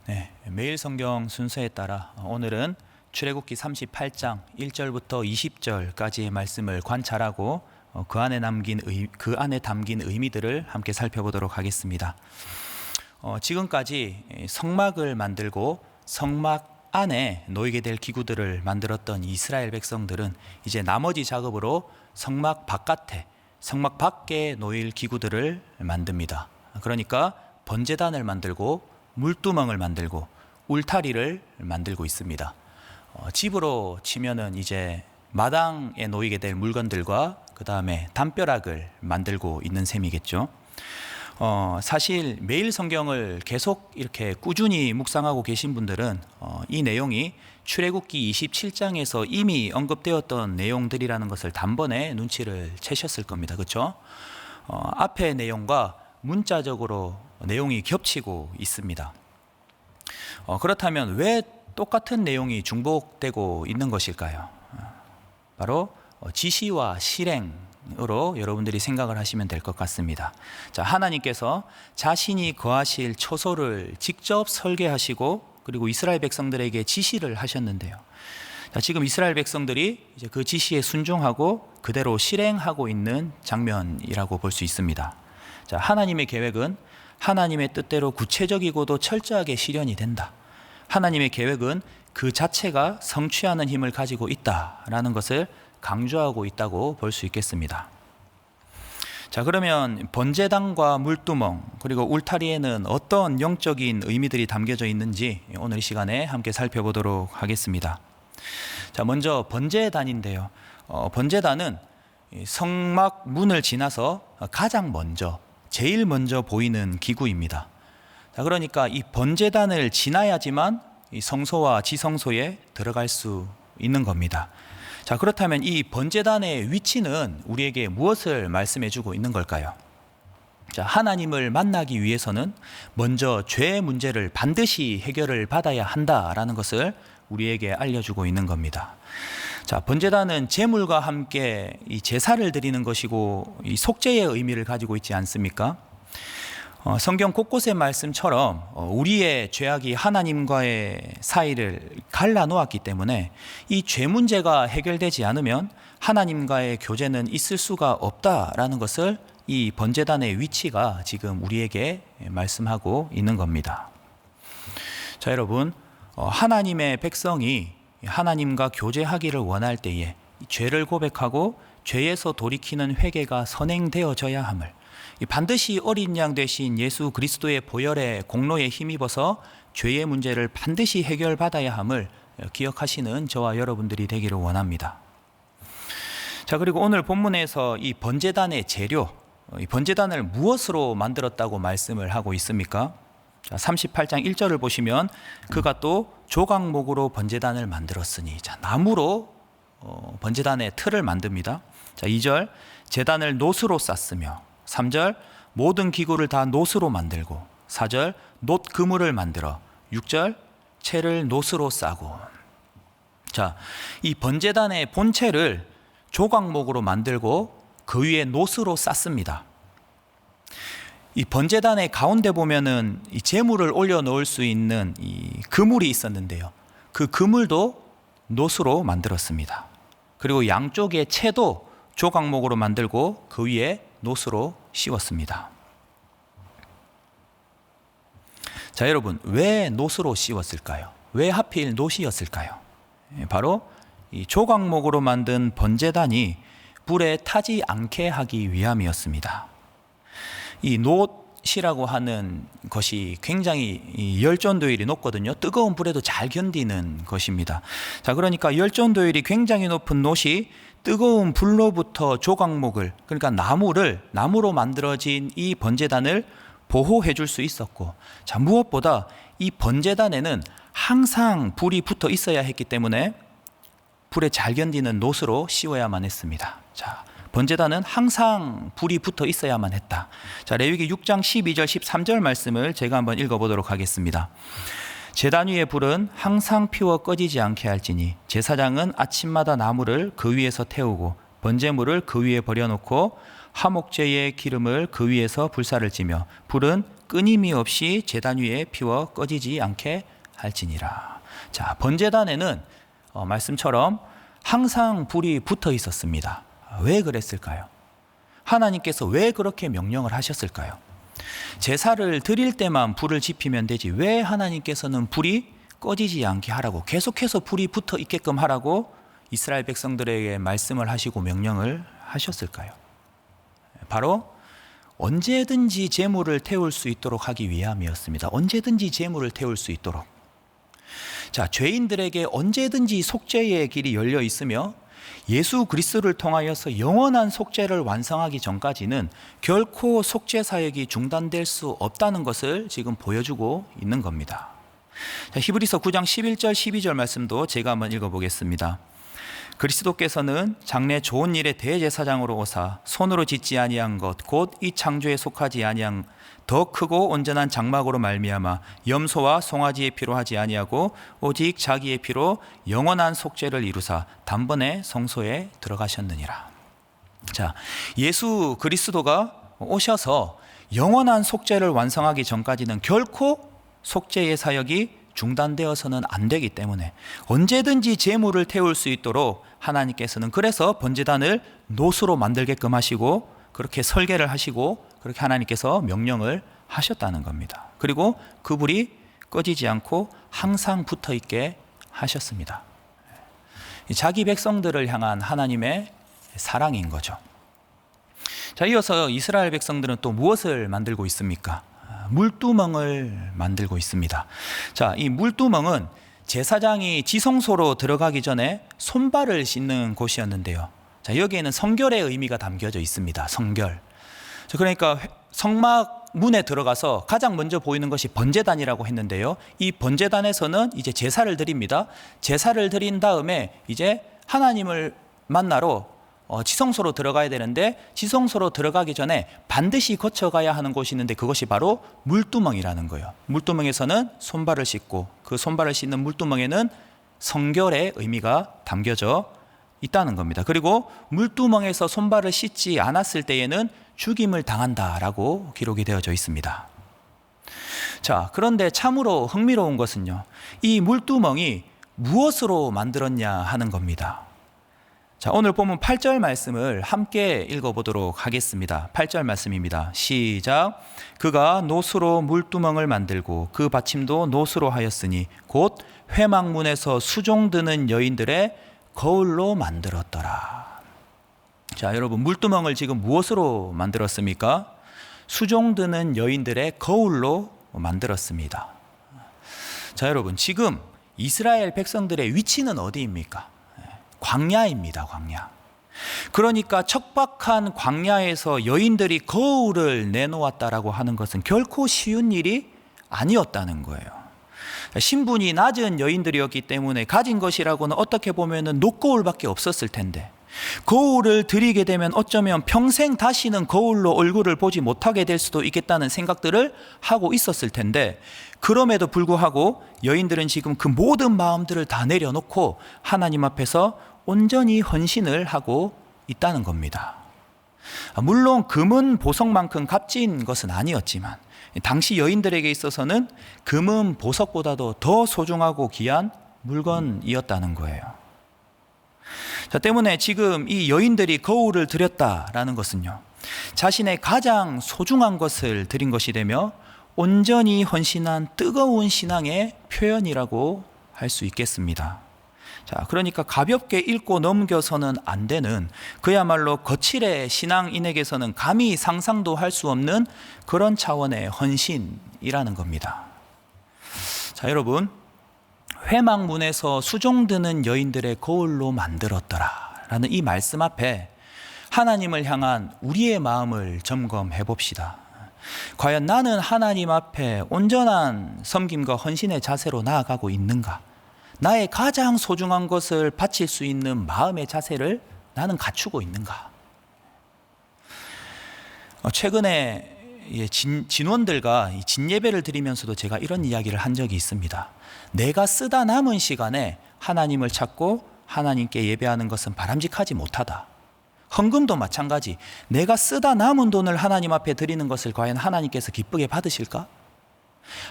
네, 매일 성경 순서에 따라 오늘은 출애굽기 38장 1절부터 20절까지의 말씀을 관찰하고 그 안에 담긴 의미들을 함께 살펴보도록 하겠습니다. 지금까지 성막을 만들고 성막 안에 놓이게 될 기구들을 만들었던 이스라엘 백성들은 이제 나머지 작업으로 성막 밖에 놓일 기구들을 만듭니다. 그러니까 번제단을 만들고 물두멍을 만들고 울타리를 만들고 있습니다. 집으로 치면은 이제 마당에 놓이게 될 물건들과 그 다음에 담벼락을 만들고 있는 셈이겠죠. 사실 매일 성경을 계속 이렇게 꾸준히 묵상하고 계신 분들은 이 내용이 출애굽기 27장에서 이미 언급되었던 내용들이라는 것을 단번에 눈치를 채셨을 겁니다. 그렇죠? 앞의 내용과 문자적으로 내용이 겹치고 있습니다. 그렇다면 왜 똑같은 내용이 중복되고 있는 것일까요? 바로 지시와 실행으로 여러분들이 생각을 하시면 될 것 같습니다. 자, 하나님께서 자신이 거하실 처소를 직접 설계하시고 그리고 이스라엘 백성들에게 지시를 하셨는데요. 자, 지금 이스라엘 백성들이 이제 그 지시에 순종하고 그대로 실행하고 있는 장면이라고 볼 수 있습니다. 자, 하나님의 계획은 하나님의 뜻대로 구체적이고도 철저하게 실현이 된다. 하나님의 계획은 그 자체가 성취하는 힘을 가지고 있다라는 것을 강조하고 있다고 볼 수 있겠습니다. 자, 그러면 번제단과 물두멍 그리고 울타리에는 어떤 영적인 의미들이 담겨져 있는지 오늘 이 시간에 함께 살펴보도록 하겠습니다. 자, 먼저 번제단인데요. 번제단은 성막 문을 지나서 제일 먼저 보이는 기구입니다. 자, 그러니까 이 번제단을 지나야지만 이 성소와 지성소에 들어갈 수 있는 겁니다. 자, 그렇다면 이 번제단의 위치는 우리에게 무엇을 말씀해 주고 있는 걸까요? 자, 하나님을 만나기 위해서는 먼저 죄의 문제를 반드시 해결을 받아야 한다라는 것을 우리에게 알려주고 있는 겁니다. 자, 번제단은 제물과 함께 이 제사를 드리는 것이고 이 속죄의 의미를 가지고 있지 않습니까? 성경 곳곳의 말씀처럼 우리의 죄악이 하나님과의 사이를 갈라놓았기 때문에 이 죄 문제가 해결되지 않으면 하나님과의 교제는 있을 수가 없다라는 것을 이 번제단의 위치가 지금 우리에게 말씀하고 있는 겁니다. 자, 여러분, 하나님의 백성이 하나님과 교제하기를 원할 때에 죄를 고백하고 죄에서 돌이키는 회개가 선행되어져야 함을 반드시 어린 양 되신 예수 그리스도의 보혈의 공로에 힘입어서 죄의 문제를 반드시 해결받아야 함을 기억하시는 저와 여러분들이 되기를 원합니다. 자, 그리고 오늘 본문에서 이 번제단의 재료, 이 번제단을 무엇으로 만들었다고 말씀을 하고 있습니까? 자, 38장 1절을 보시면 그가 또 조각목으로 번제단을 만들었으니, 자, 나무로 번제단의 틀을 만듭니다. 자, 2절 제단을 노스로 쌌으며, 3절 모든 기구를 다 노스로 만들고, 4절 놋 그물을 만들어, 6절 채를 노스로 싸고. 자, 이 번제단의 본체를 조각목으로 만들고 그 위에 노스로 쌌습니다. 이 번제단의 가운데 보면은 이 제물을 올려 놓을 수 있는 이 그물이 있었는데요. 그 그물도 노스로 만들었습니다. 그리고 양쪽의 채도 조각목으로 만들고 그 위에 노스로 씌웠습니다. 자, 여러분, 왜 노스로 씌웠을까요? 왜 하필 놋이었을까요? 바로 이 조각목으로 만든 번제단이 불에 타지 않게 하기 위함이었습니다. 이 놋이라고 하는 것이 굉장히 열전도율이 높거든요. 뜨거운 불에도 잘 견디는 것입니다. 자, 그러니까 열전도율이 굉장히 높은 놋이 뜨거운 불로부터 조각목을, 그러니까 나무로 만들어진 이 번제단을 보호해 줄 수 있었고, 자, 무엇보다 이 번제단에는 항상 불이 붙어 있어야 했기 때문에 불에 잘 견디는 놋으로 씌워야만 했습니다. 자, 번제단은 항상 불이 붙어 있어야만 했다. 자, 레위기 6장 12절 13절 말씀을 제가 한번 읽어보도록 하겠습니다. 제단 위의 불은 항상 피워 꺼지지 않게 할지니 제사장은 아침마다 나무를 그 위에서 태우고 번제물을 그 위에 버려놓고 화목제의 기름을 그 위에서 불사를 찌며 불은 끊임이 없이 제단 위에 피워 꺼지지 않게 할지니라. 자, 번제단에는 말씀처럼 항상 불이 붙어 있었습니다. 왜 그랬을까요? 하나님께서 왜 그렇게 명령을 하셨을까요? 제사를 드릴 때만 불을 지피면 되지 왜 하나님께서는 불이 꺼지지 않게 하라고, 계속해서 불이 붙어 있게끔 하라고 이스라엘 백성들에게 말씀을 하시고 명령을 하셨을까요? 바로 언제든지 제물을 태울 수 있도록 하기 위함이었습니다. 언제든지 제물을 태울 수 있도록. 자, 죄인들에게 언제든지 속죄의 길이 열려 있으며 예수 그리스도를 통하여서 영원한 속죄를 완성하기 전까지는 결코 속죄 사역이 중단될 수 없다는 것을 지금 보여주고 있는 겁니다. 자, 히브리서 9장 11절 12절 말씀도 제가 한번 읽어보겠습니다. 그리스도께서는 장래 좋은 일의 대제사장으로 오사 손으로 짓지 아니한 것 곧 이 창조에 속하지 아니한 더 크고 온전한 장막으로 말미암아 염소와 송아지의 피로 하지 아니하고 오직 자기의 피로 영원한 속죄를 이루사 단번에 성소에 들어가셨느니라. 자, 예수 그리스도가 오셔서 영원한 속죄를 완성하기 전까지는 결코 속죄의 사역이 중단되어서는 안 되기 때문에 언제든지 제물을 태울 수 있도록 하나님께서는 그래서 번제단을 노수로 만들게끔 하시고 그렇게 설계를 하시고 그렇게 하나님께서 명령을 하셨다는 겁니다. 그리고 그 불이 꺼지지 않고 항상 붙어 있게 하셨습니다. 자기 백성들을 향한 하나님의 사랑인 거죠. 자, 이어서 이스라엘 백성들은 또 무엇을 만들고 있습니까? 물두멍을 만들고 있습니다. 자, 이 물두멍은 제사장이 지성소로 들어가기 전에 손발을 씻는 곳이었는데요. 자, 여기에는 성결의 의미가 담겨져 있습니다. 성결. 자, 그러니까 성막 문에 들어가서 가장 먼저 보이는 것이 번제단이라고 했는데요. 이 번제단에서는 이제 제사를 드립니다. 제사를 드린 다음에 이제 하나님을 만나러 지성소로 들어가야 되는데 지성소로 들어가기 전에 반드시 거쳐가야 하는 곳이 있는데 그것이 바로 물두멍이라는 거예요. 물두멍에서는 손발을 씻고 그 손발을 씻는 물두멍에는 성결의 의미가 담겨져 있다는 겁니다. 그리고 물두멍에서 손발을 씻지 않았을 때에는 죽임을 당한다라고 기록이 되어져 있습니다. 자, 그런데 참으로 흥미로운 것은요, 이 물두멍이 무엇으로 만들었냐 하는 겁니다. 자, 오늘 보면 8절 말씀을 함께 읽어보도록 하겠습니다. 8절 말씀입니다. 시작. 그가 노수로 물두멍을 만들고 그 받침도 노수로 하였으니 곧 회막문에서 수종드는 여인들의 거울로 만들었더라. 자, 여러분, 물두멍을 지금 무엇으로 만들었습니까? 수종드는 여인들의 거울로 만들었습니다. 자, 여러분, 지금 이스라엘 백성들의 위치는 어디입니까? 광야입니다. 광야. 그러니까 척박한 광야에서 여인들이 거울을 내놓았다라고 하는 것은 결코 쉬운 일이 아니었다는 거예요. 신분이 낮은 여인들이었기 때문에 가진 것이라고는 어떻게 보면은 녹거울밖에 없었을 텐데 거울을 드리게 되면 어쩌면 평생 다시는 거울로 얼굴을 보지 못하게 될 수도 있겠다는 생각들을 하고 있었을 텐데 그럼에도 불구하고 여인들은 지금 그 모든 마음들을 다 내려놓고 하나님 앞에서 온전히 헌신을 하고 있다는 겁니다. 물론 금은 보석만큼 값진 것은 아니었지만 당시 여인들에게 있어서는 금은 보석보다도 더 소중하고 귀한 물건이었다는 거예요. 자, 때문에 지금 이 여인들이 거울을 드렸다라는 것은요, 자신의 가장 소중한 것을 드린 것이 되며 온전히 헌신한 뜨거운 신앙의 표현이라고 할 수 있겠습니다. 자, 그러니까 가볍게 읽고 넘겨서는 안 되는 그야말로 거칠의 신앙인에게서는 감히 상상도 할 수 없는 그런 차원의 헌신이라는 겁니다. 자, 여러분, 회막문에서 수종드는 여인들의 거울로 만들었더라 라는 이 말씀 앞에 하나님을 향한 우리의 마음을 점검해 봅시다. 과연 나는 하나님 앞에 온전한 섬김과 헌신의 자세로 나아가고 있는가? 나의 가장 소중한 것을 바칠 수 있는 마음의 자세를 나는 갖추고 있는가? 최근에 진원들과 진예배를 드리면서도 제가 이런 이야기를 한 적이 있습니다. 내가 쓰다 남은 시간에 하나님을 찾고 하나님께 예배하는 것은 바람직하지 못하다. 헌금도 마찬가지. 내가 쓰다 남은 돈을 하나님 앞에 드리는 것을 과연 하나님께서 기쁘게 받으실까?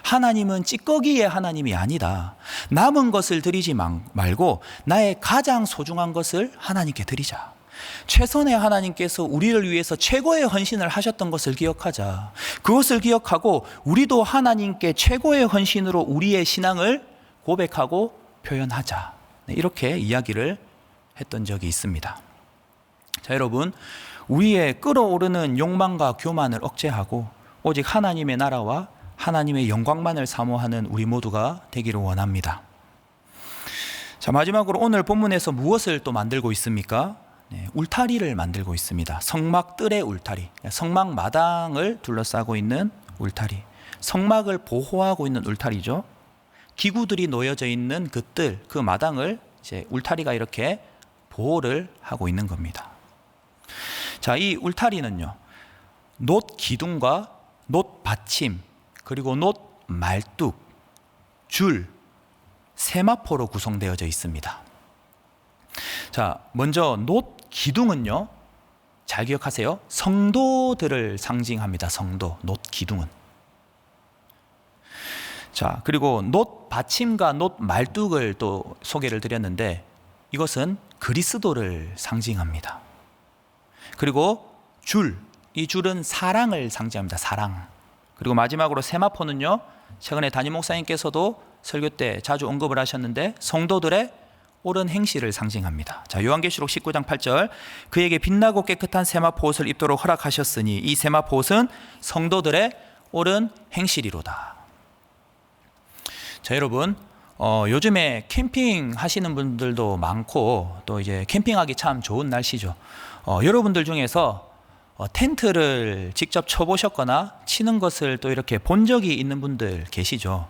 하나님은 찌꺼기의 하나님이 아니다. 남은 것을 드리지 말고 나의 가장 소중한 것을 하나님께 드리자. 최선의 하나님께서 우리를 위해서 최고의 헌신을 하셨던 것을 기억하자. 그것을 기억하고 우리도 하나님께 최고의 헌신으로 우리의 신앙을 고백하고 표현하자. 이렇게 이야기를 했던 적이 있습니다. 자, 여러분, 우리의 끓어오르는 욕망과 교만을 억제하고 오직 하나님의 나라와 하나님의 영광만을 사모하는 우리 모두가 되기를 원합니다. 자, 마지막으로 오늘 본문에서 무엇을 또 만들고 있습니까? 네, 울타리를 만들고 있습니다. 성막 뜰의 울타리, 성막 마당을 둘러싸고 있는 울타리, 성막을 보호하고 있는 울타리죠. 기구들이 놓여져 있는 그 뜰, 그 마당을 이제 울타리가 이렇게 보호를 하고 있는 겁니다. 자, 이 울타리는요, 놋 기둥과 놋 받침, 그리고 놋 말뚝, 줄, 세마포로 구성되어져 있습니다. 자, 먼저 놋 기둥은요, 잘 기억하세요. 성도들을 상징합니다. 성도, 놋 기둥은. 자, 그리고 놋 받침과 놋 말뚝을 또 소개를 드렸는데 이것은 그리스도를 상징합니다. 그리고 줄, 이 줄은 사랑을 상징합니다. 사랑. 그리고 마지막으로 세마포는요, 최근에 담임 목사님께서도 설교 때 자주 언급을 하셨는데 성도들의 옳은 행실을 상징합니다. 자, 요한계시록 19장 8절, 그에게 빛나고 깨끗한 세마포 옷을 입도록 허락하셨으니 이 세마포 옷은 성도들의 옳은 행실이로다. 자, 여러분, 요즘에 캠핑 하시는 분들도 많고 또 이제 캠핑하기 참 좋은 날씨죠. 여러분들 중에서 텐트를 직접 쳐보셨거나 치는 것을 또 이렇게 본 적이 있는 분들 계시죠.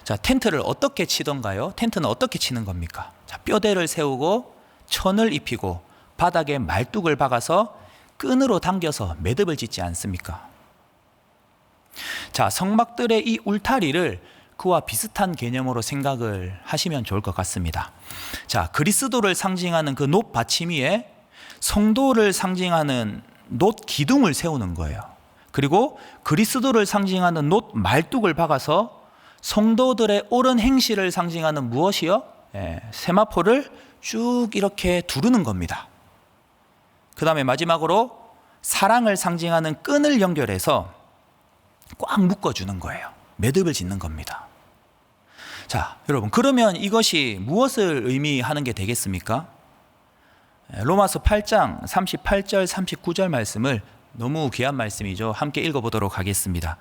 자, 텐트를 어떻게 치던가요? 텐트는 어떻게 치는 겁니까? 자, 뼈대를 세우고 천을 입히고 바닥에 말뚝을 박아서 끈으로 당겨서 매듭을 짓지 않습니까? 자, 성막들의 이 울타리를 그와 비슷한 개념으로 생각을 하시면 좋을 것 같습니다. 자, 그리스도를 상징하는 그 놋 받침 위에 성도를 상징하는 놋 기둥을 세우는 거예요. 그리고 그리스도를 상징하는 놋 말뚝을 박아서 성도들의 옳은 행실을 상징하는 무엇이요? 세마포를 쭉 이렇게 두르는 겁니다. 그 다음에 마지막으로 사랑을 상징하는 끈을 연결해서 꽉 묶어주는 거예요. 매듭을 짓는 겁니다. 자, 여러분, 그러면 이것이 무엇을 의미하는 게 되겠습니까? 로마서 8장 38절 39절 말씀을, 너무 귀한 말씀이죠. 함께 읽어보도록 하겠습니다.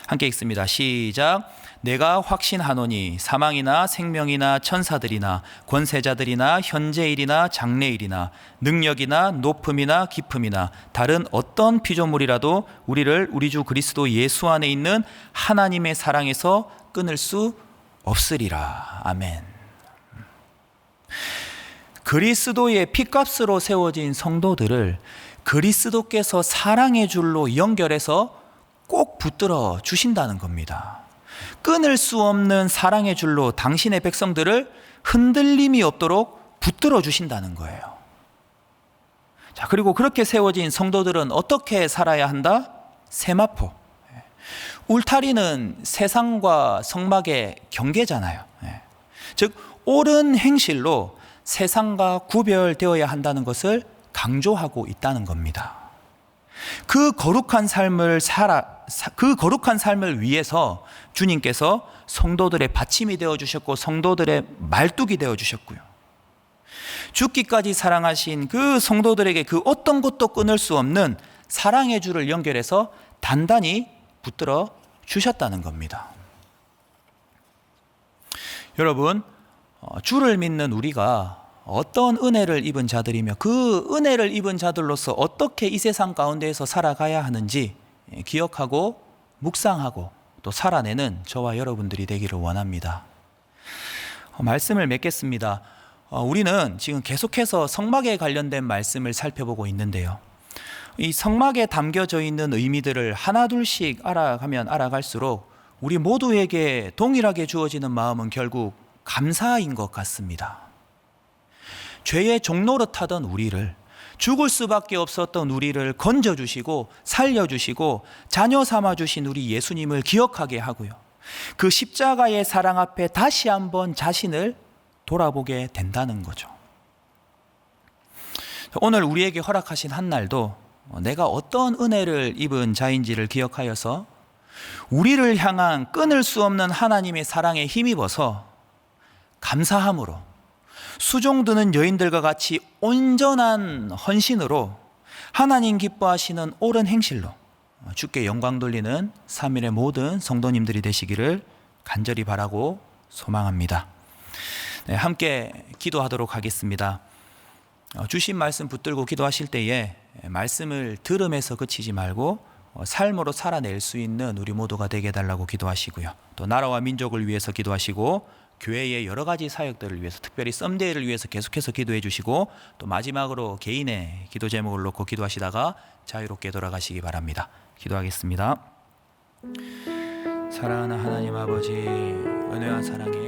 함께 읽습니다. 시작. 내가 확신하노니 사망이나 생명이나 천사들이나 권세자들이나 현재일이나 장래일이나 능력이나 높음이나 깊음이나 다른 어떤 피조물이라도 우리를 우리 주 그리스도 예수 안에 있는 하나님의 사랑에서 끊을 수 없으리라. 아멘. 그리스도의 피값으로 세워진 성도들을 그리스도께서 사랑의 줄로 연결해서 꼭 붙들어 주신다는 겁니다. 끊을 수 없는 사랑의 줄로 당신의 백성들을 흔들림이 없도록 붙들어 주신다는 거예요. 자, 그리고 그렇게 세워진 성도들은 어떻게 살아야 한다? 세마포. 울타리는 세상과 성막의 경계잖아요. 즉, 옳은 행실로 세상과 구별되어야 한다는 것을 강조하고 있다는 겁니다. 그 거룩한 삶을 위해서 주님께서 성도들의 받침이 되어 주셨고 성도들의 말뚝이 되어 주셨고요. 죽기까지 사랑하신 그 성도들에게 그 어떤 것도 끊을 수 없는 사랑의 줄을 연결해서 단단히 붙들어 주셨다는 겁니다. 여러분, 주를 믿는 우리가 어떤 은혜를 입은 자들이며 그 은혜를 입은 자들로서 어떻게 이 세상 가운데에서 살아가야 하는지 기억하고 묵상하고 또 살아내는 저와 여러분들이 되기를 원합니다. 말씀을 맺겠습니다. 우리는 지금 계속해서 성막에 관련된 말씀을 살펴보고 있는데요. 이 성막에 담겨져 있는 의미들을 하나둘씩 알아가면 알아갈수록 우리 모두에게 동일하게 주어지는 마음은 결국 감사인 것 같습니다. 죄의 종노릇하던 우리를 죽을 수밖에 없었던 우리를 건져주시고 살려주시고 자녀 삼아주신 우리 예수님을 기억하게 하고요. 그 십자가의 사랑 앞에 다시 한번 자신을 돌아보게 된다는 거죠. 오늘 우리에게 허락하신 한 날도 내가 어떤 은혜를 입은 자인지를 기억하여서 우리를 향한 끊을 수 없는 하나님의 사랑에 힘입어서 감사함으로 수종드는 여인들과 같이 온전한 헌신으로 하나님 기뻐하시는 옳은 행실로 주께 영광 돌리는 3일의 모든 성도님들이 되시기를 간절히 바라고 소망합니다. 네, 함께 기도하도록 하겠습니다. 주신 말씀 붙들고 기도하실 때에 말씀을 들음에서 그치지 말고 삶으로 살아낼 수 있는 우리 모두가 되게 해달라고 기도하시고요. 또 나라와 민족을 위해서 기도하시고 교회의 여러 가지 사역들을 위해서, 특별히 썸데이를 위해서 계속해서 기도해 주시고, 또 마지막으로 개인의 기도 제목을 놓고 기도하시다가 자유롭게 돌아가시기 바랍니다. 기도하겠습니다. 사랑하는 하나님 아버지, 은혜와 사랑에